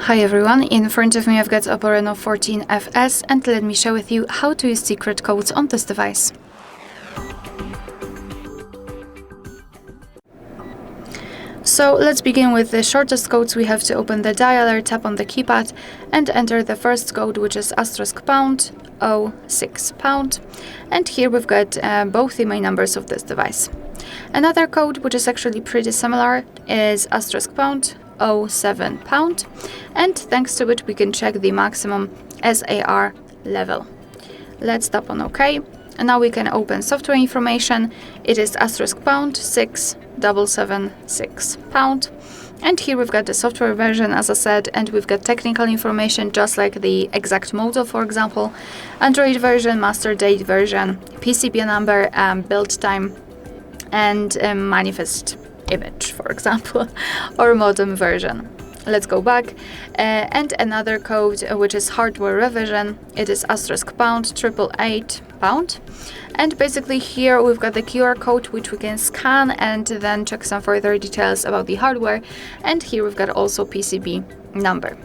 Hi everyone, in front of me I've got OPPO Reno 14 FS and let me share with you how to use secret codes on this device. So let's begin with the shortest codes. We have to open the dialer, tap on the keypad and enter the first code, which is *#06#, and here we've got both the main numbers of this device. Another code, which is actually pretty similar, is *#07#, and thanks to it we can check the maximum SAR level. Let's tap on OK, and now we can open software information. It is *#6776#, and here we've got the software version, as I said, and we've got technical information just like the exact model, for example, Android version, master date version, PCB number, build time, and manifest image, for example, or modem version. Let's go back, and another code, which is hardware revision. It is *#888#, and basically here we've got the QR code which we can scan and then check some further details about the hardware, and here we've got also PCB number.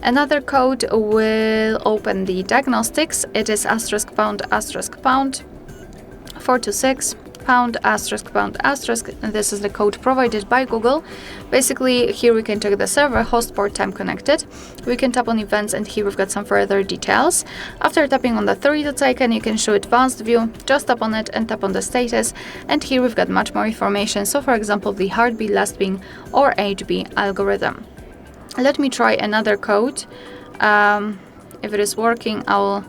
Another code will open the diagnostics. It is *#426#, and this is the code provided by Google. Basically, here we can check the server, host, port, time connected. We can tap on events, and here we've got some further details. After tapping on the three dots icon, you can show advanced view. Just tap on it and tap on the status, and here we've got much more information. So for example, the heartbeat, last being, or HB algorithm. Let me try another code. If it is working, I'll...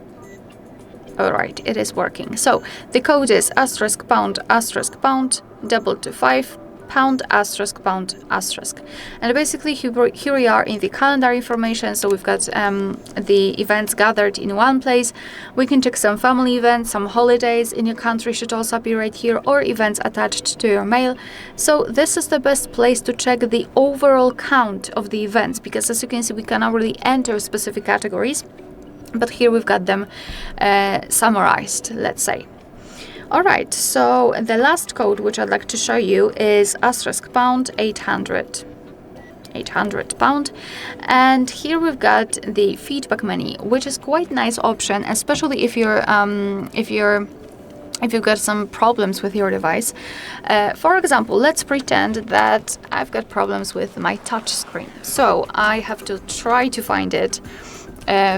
Alright, it is working. So the code is *##225###, and basically here we are in the calendar information. So we've got the events gathered in one place. We can check some family events, some holidays in your country should also appear right here, or events attached to your mail. So this is the best place to check the overall count of the events, because as you can see, we cannot really enter specific categories, but here we've got them summarized, let's say. Alright, so the last code which I'd like to show you is *#800#, and here we've got the feedback menu, which is quite nice option, especially if you've got some problems with your device. For example, let's pretend that I've got problems with my touch screen. So I have to try to find it.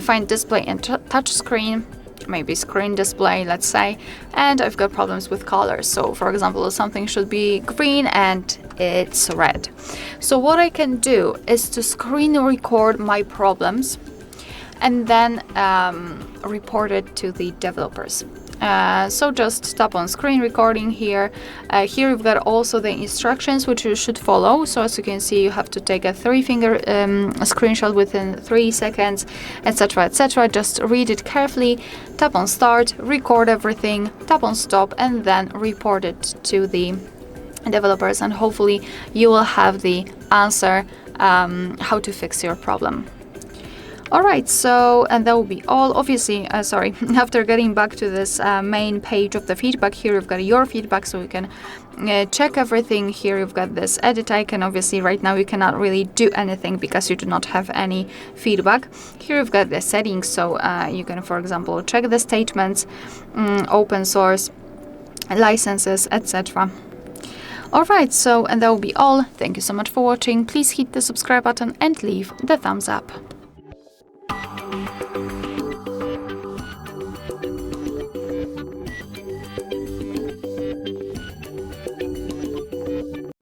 Find display and touch screen, maybe screen display, let's say, and I've got problems with colors. So for example, something should be green and it's red. So what I can do is to screen record my problems and then report it to the developers. So just tap on screen recording here. Here we've got also the instructions which you should follow. So as you can see, you have to take a 3-finger screenshot within 3 seconds, etc, etc. Just read it carefully, tap on start, record everything, tap on stop, and then report it to the developers, and hopefully you will have the answer how to fix your problem. Alright, so, and that will be all. Obviously, sorry, after getting back to this main page of the feedback, here you've got your feedback, so you can check everything. Here you've got this edit icon. Obviously, right now you cannot really do anything because you do not have any feedback. Here you've got the settings, so you can, for example, check the statements, open source, licenses, etc. Alright, so, and that will be all. Thank you so much for watching. Please hit the subscribe button and leave the thumbs up.